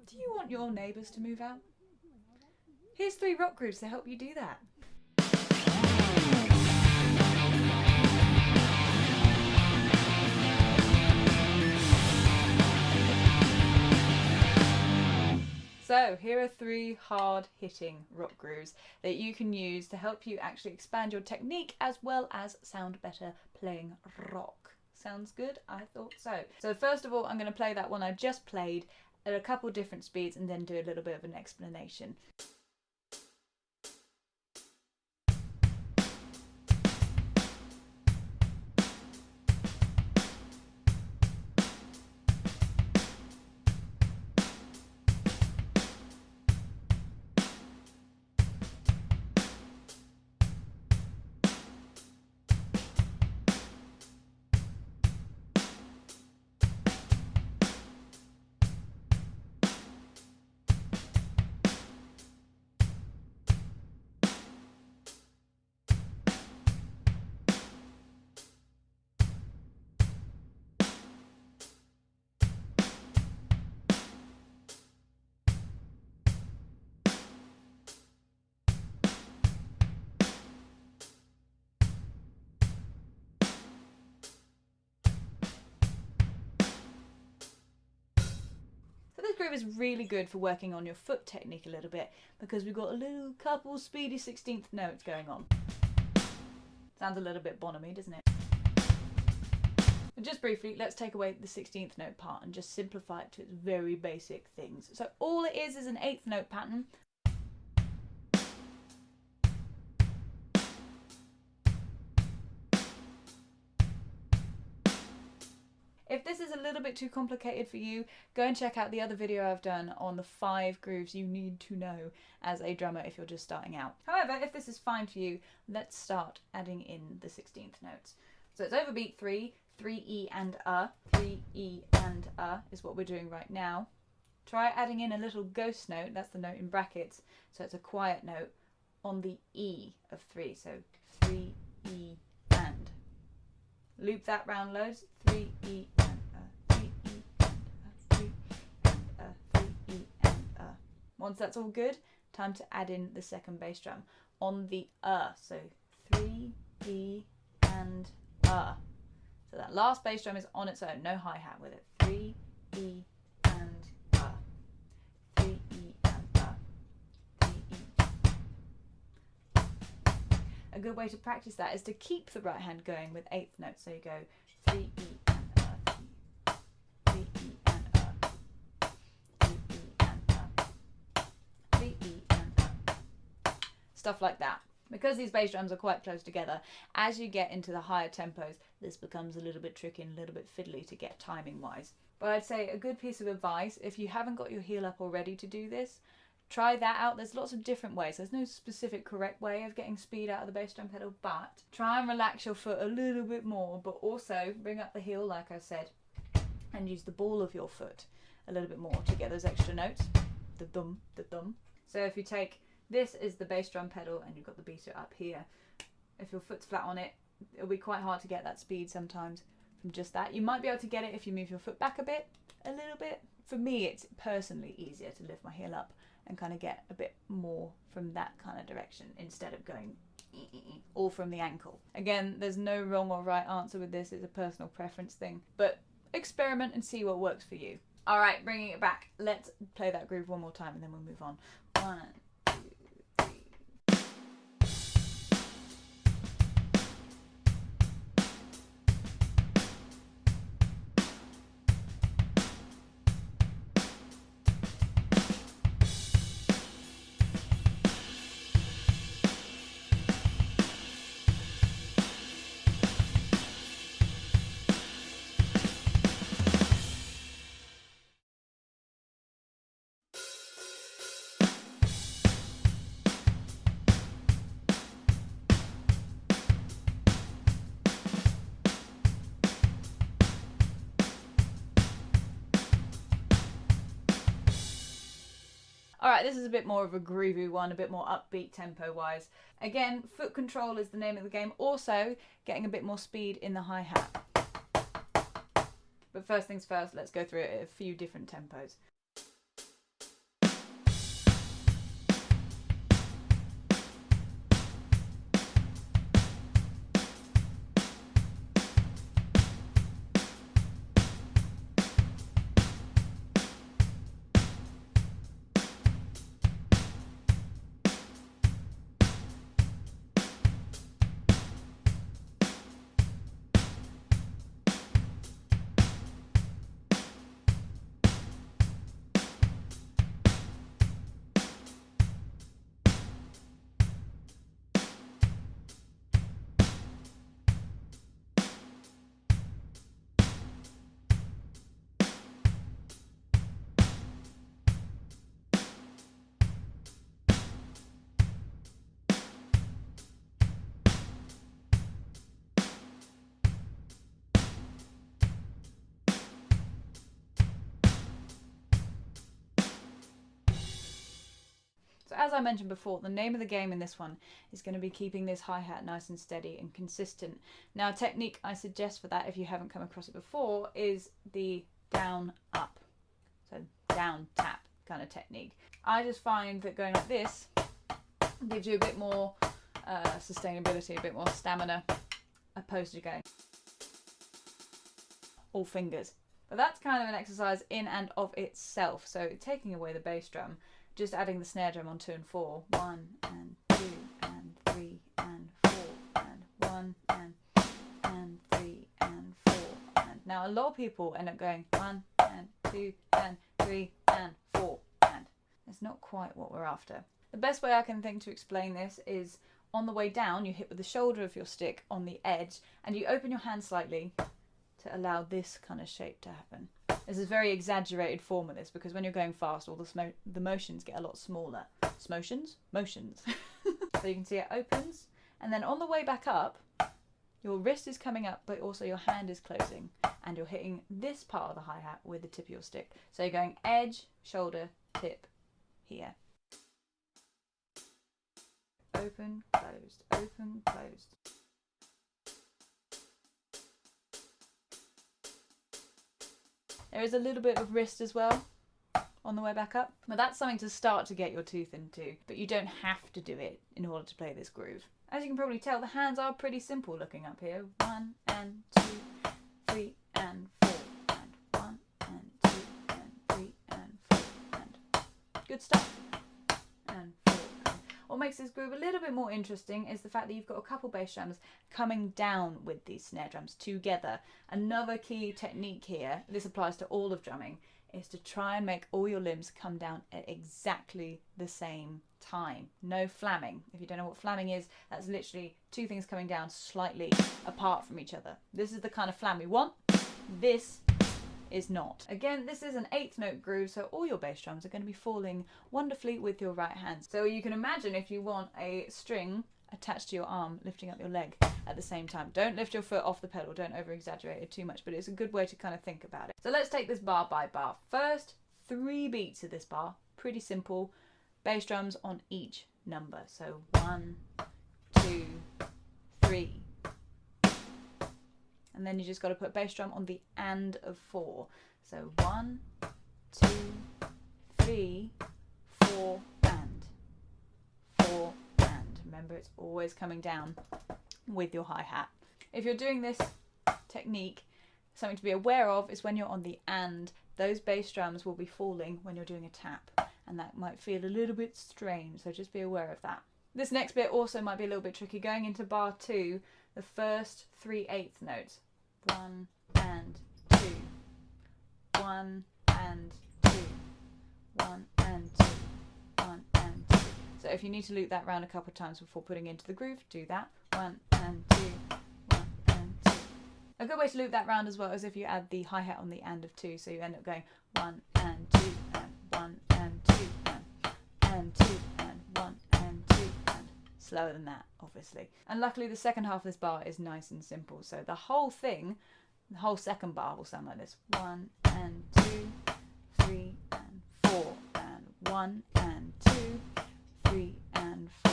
Do you want your neighbours to move out? Here's 3 rock grooves to help you do that. So here are 3 hard-hitting rock grooves that you can use to help you actually expand your technique as well as sound better playing rock. Sounds good? I thought so. So first of all, I'm going to play that one I just played at a couple different speeds and then do a little bit of an explanation. So this groove is really good for working on your foot technique a little bit because we've got a little couple speedy 16th notes going on. Sounds a little bit Bonhamy, doesn't it? But just briefly, let's take away the 16th note part and just simplify it to its very basic things. So all it is an 8th note pattern. If this is a little bit too complicated for you, go and check out the other video I've done on the 5 grooves you need to know as a drummer if you're just starting out. However, if this is fine for you, let's start adding in the 16th notes. So it's over beat 3, 3E and 3E and is what we're doing right now. Try adding in a little ghost note, that's the note in brackets, so it's a quiet note on the E of 3, so 3E and. Loop that round loads, 3E and 3E and 3E and 3E and Once that's all good, time to add in the second bass drum on the so 3E and So that last bass drum is on its own, no hi-hat with it. 3E and 3E and 3E. A good way to practice that is to keep the right hand going with 8th notes. So you go 3E and 3E and 3E and 3E and stuff like that. Because these bass drums are quite close together, as you get into the higher tempos, this becomes a little bit tricky and a little bit fiddly to get timing wise. But I'd say a good piece of advice, if you haven't got your heel up already to do this, try that out. There's lots of different ways. There's no specific correct way of getting speed out of the bass drum pedal, but try and relax your foot a little bit more, but also bring up the heel, like I said, and use the ball of your foot a little bit more to get those extra notes. The dum, the dum. So if you take this is the bass drum pedal and you've got the beater up here. If your foot's flat on it, it'll be quite hard to get that speed sometimes from just that. You might be able to get it if you move your foot back a little bit. For me, it's personally easier to lift my heel up and kind of get a bit more from that kind of direction instead of going all from the ankle. Again, there's no wrong or right answer with this. It's a personal preference thing, but experiment and see what works for you. All right, bringing it back. Let's play that groove one more time and then we'll move on. 1, 2, 3. Alright, this is a bit more of a groovy one, a bit more upbeat tempo-wise. Again, foot control is the name of the game. Also, getting a bit more speed in the hi-hat. But first things first, let's go through it at a few different tempos. So as I mentioned before, the name of the game in this one is going to be keeping this hi-hat nice and steady and consistent. Now, a technique I suggest for that, if you haven't come across it before, is the down up. So down tap kind of technique. I just find that going like this gives you a bit more sustainability, a bit more stamina, opposed to going all fingers. But that's kind of an exercise in and of itself. So taking away the bass drum, just adding the snare drum on 2 and 4. 1 and 2 and 3 and 4 and 1 and 3 and 4. And now a lot of people end up going 1 and 2 and 3 and 4, and it's not quite what we're after. The best way I can think to explain this is on the way down, you hit with the shoulder of your stick on the edge and you open your hand slightly to allow this kind of shape to happen. There's a very exaggerated form of this because when you're going fast, all the motions get a lot smaller. Motions. So you can see it opens, and then on the way back up, your wrist is coming up, but also your hand is closing, and you're hitting this part of the hi-hat with the tip of your stick. So you're going edge, shoulder, tip, here. Open, closed, open, closed. There is a little bit of wrist as well on the way back up, but that's something to start to get your tooth into, but you don't have to do it in order to play this groove. As you can probably tell, the hands are pretty simple looking up here. 1 and 2, 3 and 4, and 1 and 2 and 3 and 4, and good stuff. And 4. And what makes this groove a little bit more interesting is the fact that you've got a couple bass drums coming down with these snare drums together. Another key technique here, this applies to all of drumming, is to try and make all your limbs come down at exactly the same time. No flamming. If you don't know what flamming is, that's literally two things coming down slightly apart from each other. This is the kind of flam we want. This is not. Again, this is an 8th note groove, so all your bass drums are going to be falling wonderfully with your right hand. So you can imagine if you want a string attached to your arm, lifting up your leg at the same time. Don't lift your foot off the pedal, don't over exaggerate it too much, but it's a good way to kind of think about it. So let's take this bar by bar. First 3 beats of this bar, pretty simple, bass drums on each number. So 1, 2, 3. And then you just got to put bass drum on the and of 4. So 1, 2, 3, 4, and 4, and. Remember, it's always coming down with your hi-hat. If you're doing this technique, something to be aware of is when you're on the and, those bass drums will be falling when you're doing a tap, and that might feel a little bit strange, so just be aware of that. This next bit also might be a little bit tricky. Going into bar 2, the first 3/8 notes. 1 and 2, 1 and 2, 1 and 2, 1 and 2. So if you need to loop that round a couple of times before putting into the groove, do that. 1 and 2, 1 and 2. A good way to loop that round as well is if you add the hi-hat on the and of 2, so you end up going 1 and 2 and 1 and 2 and 2 and 1 and 2 and slower than that, obviously. And luckily the second half of this bar is nice and simple, so the whole thing, the whole second bar will sound like this. 1 and 2, 3 and 4 and 1 and 2, 3 and 4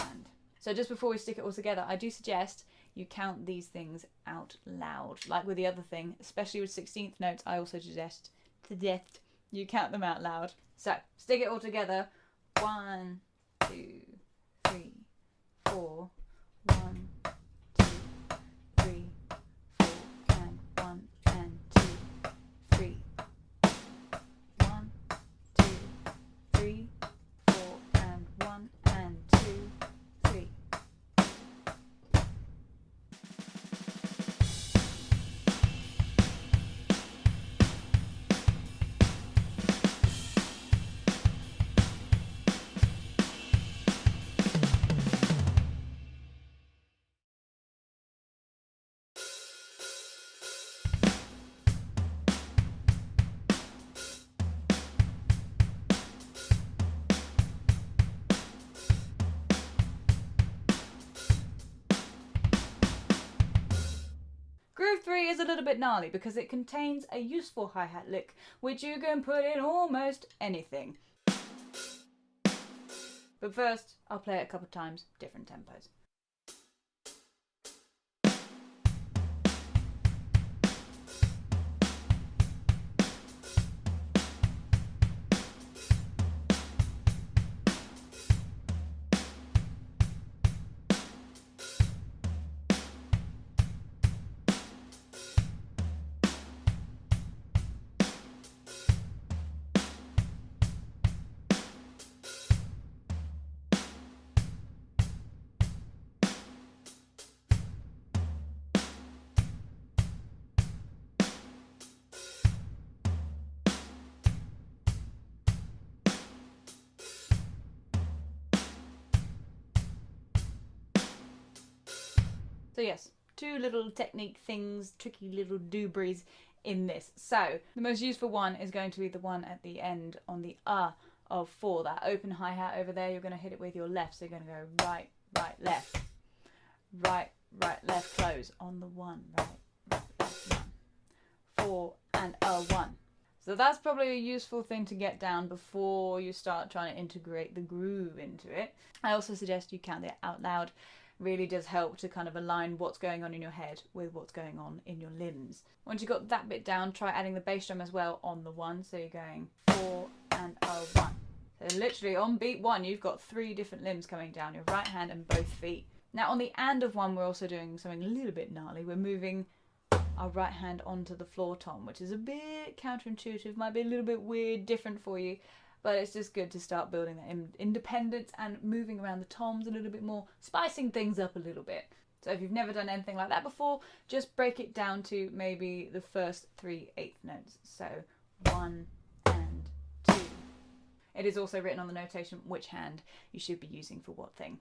and. So just before we stick it all together, I do suggest you count these things out loud. Like with the other thing, especially with 16th notes, I also suggest you count them out loud. So stick it all together. 1, 2, 3, 4. 1, 2, 3, 4, and 1 and 2, 3. 1, 2, 3, 4, and 1 and 2, 3. Groove 3 is a little bit gnarly because it contains a useful hi-hat lick which you can put in almost anything. But first, I'll play it a couple of times, different tempos. So yes, 2 little technique things, tricky little doobies in this. So the most useful one is going to be the one at the end on the of 4, that open hi-hat over there. You're going to hit it with your left, so you're going to go right, right, left, right, right, left, close on the 1, right, right, left, 1, 4 and 1. So that's probably a useful thing to get down before you start trying to integrate the groove into it. I also suggest you count it out loud. Really does help to kind of align what's going on in your head with what's going on in your limbs. Once you've got that bit down, try adding the bass drum as well on the 1. So you're going 4 and 1. So literally on beat 1, you've got 3 different limbs coming down, your right hand and both feet. Now on the and of 1, we're also doing something a little bit gnarly. We're moving our right hand onto the floor tom, which is a bit counterintuitive, might be a little bit weird, different for you. But it's just good to start building that independence and moving around the toms a little bit more, spicing things up a little bit. So if you've never done anything like that before, just break it down to maybe the first 3/8 notes. So 1 and 2. It is also written on the notation which hand you should be using for what thing.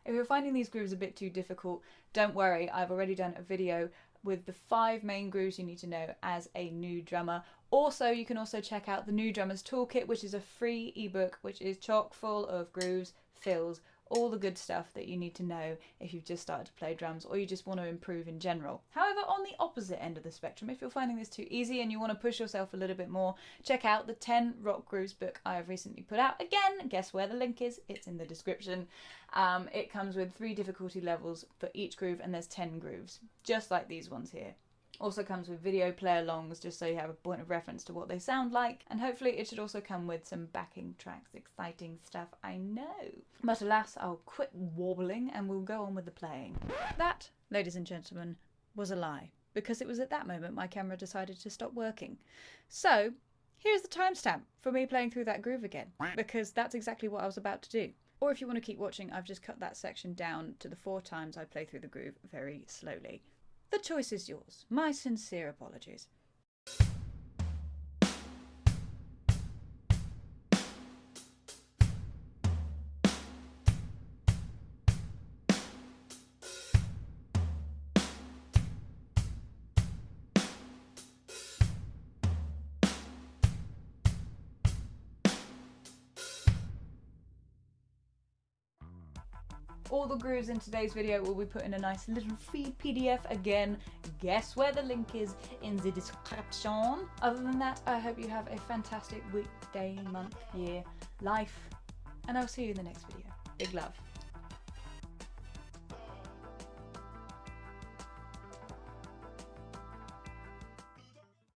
If you're finding these grooves a bit too difficult, don't worry, I've already done a video with the 5 main grooves you need to know as a new drummer. Also, you can also check out the New Drummers Toolkit, which is a free ebook which is chock full of grooves, fills, all the good stuff that you need to know if you've just started to play drums or you just want to improve in general. However, on the opposite end of the spectrum, if you're finding this too easy and you want to push yourself a little bit more, check out the 10 Rock Grooves book I have recently put out. Again, guess where the link is? It's in the description. It comes with 3 difficulty levels for each groove and there's 10 grooves, just like these ones here. Also comes with video play-alongs just so you have a point of reference to what they sound like, and hopefully it should also come with some backing tracks. Exciting stuff, I know. But alas, I'll quit wobbling and we'll go on with the playing. That, ladies and gentlemen, was a lie, because it was at that moment my camera decided to stop working. So here's the timestamp for me playing through that groove again, because that's exactly what I was about to do. Or if you want to keep watching, I've just cut that section down to the 4 times I play through the groove very slowly. The choice is yours. My sincere apologies. All the grooves in today's video will be put in a nice little free PDF. Again, guess where the link is? In the description. Other than that, I hope you have a fantastic week, day, month, year, life, and I'll see you in the next video. Big love.